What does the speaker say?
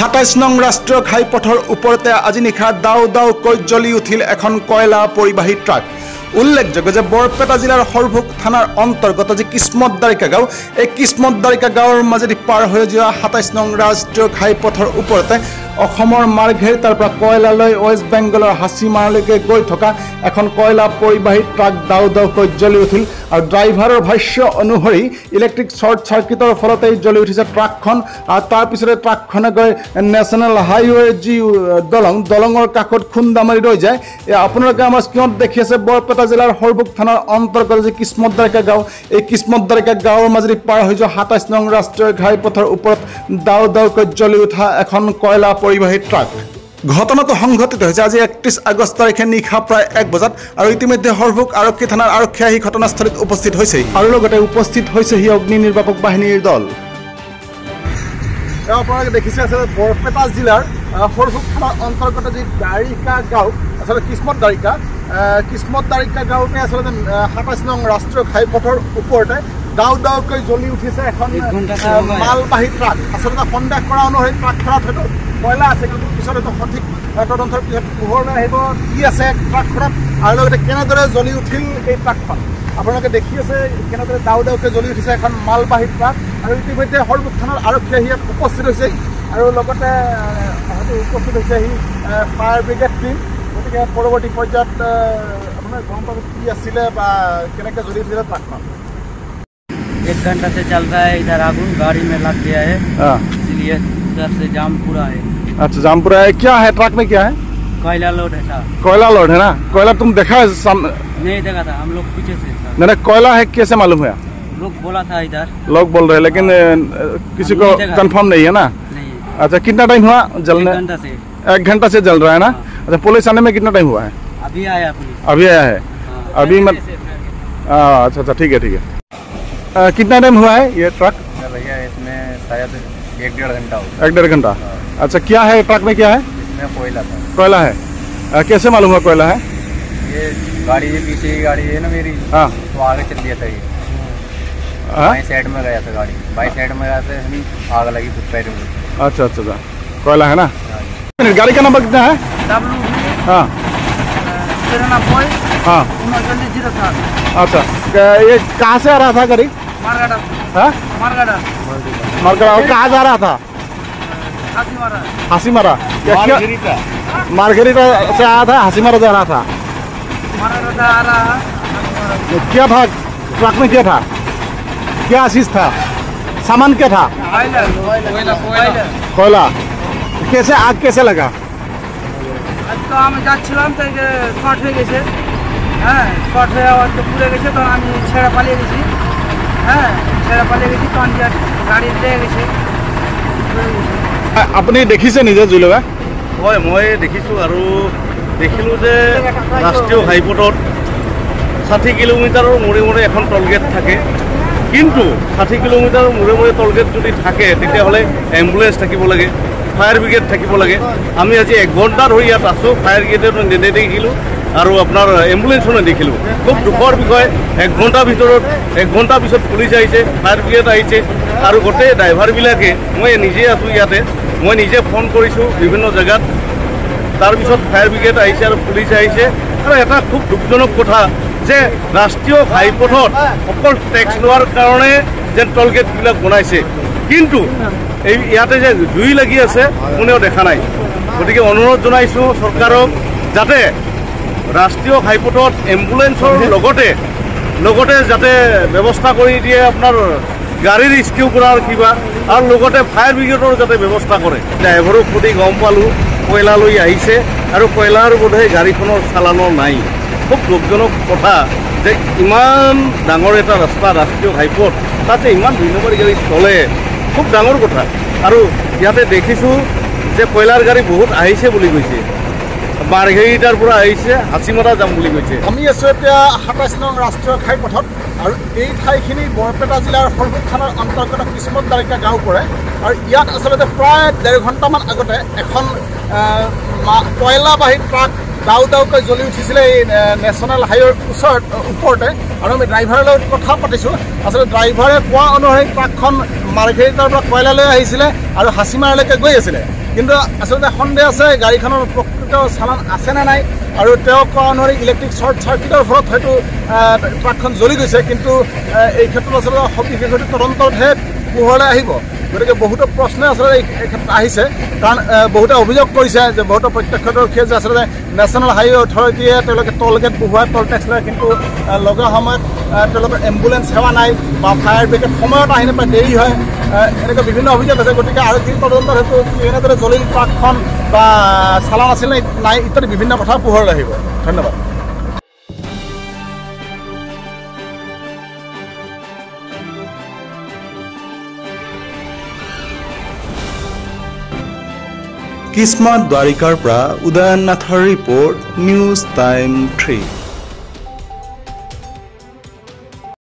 27 নং ৰাষ্ট্ৰীয় ঘাইপথৰ ওপৰতে আজি নিশা দাও দাওকৈ জ্বলি উঠিল এখন কয়লা পৰিবাহী ট্ৰাক। উল্লেখযোগ্য যে বৰপেটা জিলাৰ সৰভোগ থানাৰ অন্তৰ্গত যি কিসমত দাৰিকা গাঁও, এই কিসমত দাৰিকা গাঁৱৰ মাজেদি পাৰ হৈ যোৱা 27 নং ৰাষ্ট্ৰীয় ঘাইপথৰ ওপৰতে অসমৰ মাৰ্ঘেৰিটাৰ পৰা কয়লালৈ ৱেষ্ট বেংগলৰ হাচিমাৰালৈকে গৈ থকা এখন কয়লা পৰিবাহী ট্ৰাক দাও দাওকৈ জ্বলি উঠিল। আৰু ড্ৰাইভাৰৰ ভাষ্য অনুসৰি ইলেক্ট্ৰিক শ্বৰ্ট চাৰ্কিটৰ ফলতেই জ্বলি উঠিছে ট্ৰাকখন। আৰু তাৰ পিছতে ট্ৰাকখনে গৈ নেশ্যনেল হাইৱেৰ যি দলঙৰ কাষত খুন্দা মাৰি ৰৈ যায়। আপোনালোকে আমাৰ স্ক্ৰীণত দেখি আছে বৰপেটা জিলাৰ সৰভোগ থানাৰ অন্তৰ্গত যি কিসমত দাৰিকা গাঁও, এই কিসমত দাৰিকা গাঁৱৰ মাজেদি পাৰ হৈ যোৱা 27 নং ৰাষ্ট্ৰীয় ঘাইপথৰ ওপৰত দাও দাওকৈ জ্বলি উঠা এখন কয়লা পৰিবাহী ট্ৰাক। ঘটনাটো সংঘটিত হৈছে আজি 31 আগষ্ট তাৰিখে নিশা প্ৰায় 1 বজাত। আৰু ইতিমধ্যে সৰভোগ আৰক্ষী থানাৰ আৰক্ষী আহি ঘটনাস্থলীত উপস্থিত হৈছে আৰু লগতে উপস্থিত হৈছেহি অগ্নি নিৰ্বাপক বাহিনীৰ দল। আপোনালোকে দেখিছে আচলতে বৰপেটা জিলাৰ সৰভোগ থানাৰ অন্তৰ্গত যি দাৰিকা গাঁও, আচলতে কিসমত দাৰিকা গাঁৱতে আচলতে 27 নং ৰাষ্ট্ৰীয় ঘাইপথৰ ওপৰতে দাও দাওকৈ জ্বলি উঠিছে এখন মালবাহী ট্ৰাক। আচলতে সন্দেহ কৰা অনুসৰি ট্ৰাকখনত হয়তো কয়লা আছে, কিন্তু পিছত হয়তো সঠিক তদন্তৰ পিছত পোহৰলৈ আহিব কি আছে ট্ৰাকখনত আৰু লগতে কেনেদৰে জ্বলি উঠিল এই ট্ৰাকখন। আপোনালোকে দেখি আছে কেনেদৰে দাও দাওকৈ জ্বলি উঠিছে এখন মালবাহী ট্ৰাক। আৰু ইতিমধ্যে সৰভোগ থানাৰ আৰক্ষী আহি ইয়াত উপস্থিত হৈছে আৰু লগতে হয়তো উপস্থিত হৈছেহি ফায়াৰ ব্ৰিগেড টিম। গতিকে পৰৱৰ্তী পৰ্যায়ত আপোনাৰ গম পাব কি আছিলে বা কেনেকৈ জ্বলি উঠিছিলে ট্ৰাকখন। 1 घंटा से चल रहा है, इधर आगुन गाड़ी में लग गया है, इसलिए उधर से जाम पूरा है। अच्छा, जाम पूरा है। क्या है ट्रक में, क्या है? कोयला लोड है साहब। कोयला लोड है ना? कोयला तुम देखा है? नहीं देखा था, हम लोग पीछे से। नहीं, कोयला है कैसे मालूम है? लोग बोला था इधर, लोग बोल रहे हैं, लेकिन किसी को कंफर्म नहीं है ना? नहीं। अच्छा, कितना टाइम हुआ जलने? 1 घंटा से। 1 घंटा से जल रहा है ना? अच्छा, पुलिस आने में कितना टाइम हुआ है? अभी आया पुलिस। अभी आया है? अभी मत। अच्छा, ठीक है। कितना टाइम हुआ है ये ट्रक? भैया इसमें शायद 1-1.5 घंटा हो। 1-1.5 घंटा। अच्छा, क्या है ट्रक में, क्या है? इसमें कोयला था। कोयला है। कैसे मालूम हुआ कोयला है? ये गाड़ी ये पीछे की गाड़ी है ना मेरी, हाँ, तो आगे चल दिया था ये। बाई साइड में गया था गाड़ी, बाई साइड में गया था, आग लगी कुछ पैर में। अच्छा, कोयला है ना? गाड़ी का नंबर कितना है? हाँ, 93 हाँ। 07। अच्छा, ये कहाँ से आ रहा था गाड़ी? मारगाड़ा। हाँ, मारगाड़ा। और कहाँ जा रहा था? हासीमारा। मार्घेरिटा से आया था, हासीमारा जा रहा था। मारगाड़ा आ रहा। क्या था ट्रक में, क्या था, क्या चीज था, सामान क्या था? कोयला। कैसे आग कैसे लगा? তো আমি যাচ্ছিলাম তাই যে শর্ট হয়ে গেছে। হ্যাঁ, শর্ট হয়ে যাওয়ার তো পুড়ে গেছে, তো আমি ছেড়ে পালিয়ে গেছি। হ্যাঁ, ছেড়ে পালিয়ে গেছি, তখন যে গাড়ি লেগে গেছে। আপুনি দেখিছে নিজে জুই লগা? হয়, মই দেখিছোঁ আৰু দেখিলোঁ যে ৰাষ্ট্ৰীয় ঘাইপথত 60 কিলোমিটাৰৰ মূৰে এখন টলগেট থাকে, কিন্তু 60 কিলোমিটাৰৰ মূৰে টলগেট যদি থাকে তেতিয়াহ'লে এম্বুলেঞ্চ থাকিব লাগে, ফায়াৰ ব্ৰিগেড থাকিব লাগে। আমি আজি 1 ঘণ্টা ধৰি ইয়াত আছোঁ, ফায়াৰ ব্ৰিগেডৰ নেদেখিলোঁ আৰু আপোনাৰ এম্বুলেঞ্চো নেদেখিলোঁ। খুব দুখৰ বিষয়। 1 ঘণ্টা পিছত পুলিচ আহিছে, ফায়াৰ ব্ৰিগেড আহিছে আৰু গোটেই ড্ৰাইভাৰবিলাকে, মই নিজে আছোঁ ইয়াতে, মই নিজে ফোন কৰিছোঁ বিভিন্ন জেগাত, তাৰপিছত ফায়াৰ ব্ৰিগেড আহিছে আৰু পুলিচ আহিছে। আৰু এটা খুব দুখজনক কথা যে ৰাষ্ট্ৰীয় ঘাইপথত অকল টেক্স লোৱাৰ কাৰণে যেন টলগেটবিলাক বনাইছে, কিন্তু এই ইয়াতে যে জুই লাগি আছে কোনেও দেখা নাই। গতিকে অনুৰোধ জনাইছোঁ চৰকাৰক যাতে ৰাষ্ট্ৰীয় ঘাইপথত এম্বুলেঞ্চৰ লগতে যাতে ব্যৱস্থা কৰি দিয়ে, আপোনাৰ গাড়ী ৰেস্কিউ কৰাৰ কিবা, আৰু লগতে ফায়াৰ ব্ৰিগেডৰ যাতে ব্যৱস্থা কৰে। ড্ৰাইভাৰক সুধি গম পালোঁ কয়লা লৈ আহিছে আৰু কয়লাৰ বোধহয় গাড়ীখনৰ চালানো নাই। খুব দুখজনক কথা যে ইমান ডাঙৰ এটা ৰাস্তা, ৰাষ্ট্ৰীয় ঘাইপথ, তাতে ইমান 2 নম্বৰ গাড়ী চলে, খুব ডাঙৰ কথা। আৰু ইয়াতে দেখিছোঁ যে কয়লাৰ গাড়ী বহুত আহিছে বুলি কৈছে, মাৰ্ঘেৰিটাৰ পৰা আহিছে, হাচিমাৰা যাম বুলি কৈছে। আমি আছোঁ এতিয়া 27 নং ৰাষ্ট্ৰীয় ঘাইপথত, আৰু এই ঠাইখিনি বৰপেটা জিলাৰ সৰভোগ থানাৰ অন্তৰ্গত কিসমত দাৰিকা গাঁও পৰে। আৰু ইয়াত আচলতে প্ৰায় 1.5 ঘণ্টামান আগতে এখন কয়লাবাহী ট্ৰাক দাও দাওকৈ জ্বলি উঠিছিলে এই নেশ্যনেল হাইৱেৰ ওপৰতে। আৰু আমি ড্ৰাইভাৰৰ লগত কথা পাতিছোঁ। আচলতে ড্ৰাইভাৰে কোৱা অনুসৰি ট্ৰাকখন মাৰ্ঘেৰিটাৰ পৰা কয়লা লৈ আহিছিলে আৰু হাচিমাৰালৈকে গৈ আছিলে। কিন্তু আচলতে সন্দেহ আছে গাড়ীখনৰ প্ৰকৃত চালান আছে নে নাই আৰু তেওঁ কোৱা অনুসৰি ইলেক্ট্ৰিক শ্বৰ্ট চাৰ্কিটৰ ফলত হয়তো ট্ৰাকখন জ্বলি গৈছে কিন্তু এই ক্ষেত্ৰত আচলতে সবিশেষ তদন্ততহে পোহৰলৈ আহিব গতিকে বহুতো প্ৰশ্ন আচলতে এই ক্ষেত্ৰত আহিছে কাৰণ বহুতে অভিযোগ কৰিছে যে বহুতো প্ৰত্যক্ষদৰ্শীয়ে যে আচলতে নেশ্যনেল হাইৱে অথৰিটিয়ে তেওঁলোকে টল গেট বহুৱাই টল টেক্স লয় কিন্তু লগা সময়ত তেওঁলোকৰ এম্বুলেঞ্চ সেৱা নাই বা ফায়াৰ ব্ৰিগেড সময়ত আহি নাপায় দেৰি হয় এনেকুৱা বিভিন্ন অভিযোগ আছে গতিকে আৰু কি তদন্তৰ হেতু এনেদৰে জ্বলিল ট্ৰাকখন বা চালান আছিল নে নাই ইত্যাদি বিভিন্ন কথা পোহৰলৈ আহিব ধন্যবাদ কিসমত দ্বাৰিকাৰ পৰা উদয়ন নাথৰ ৰিপৰ্ট নিউজ টাইম 3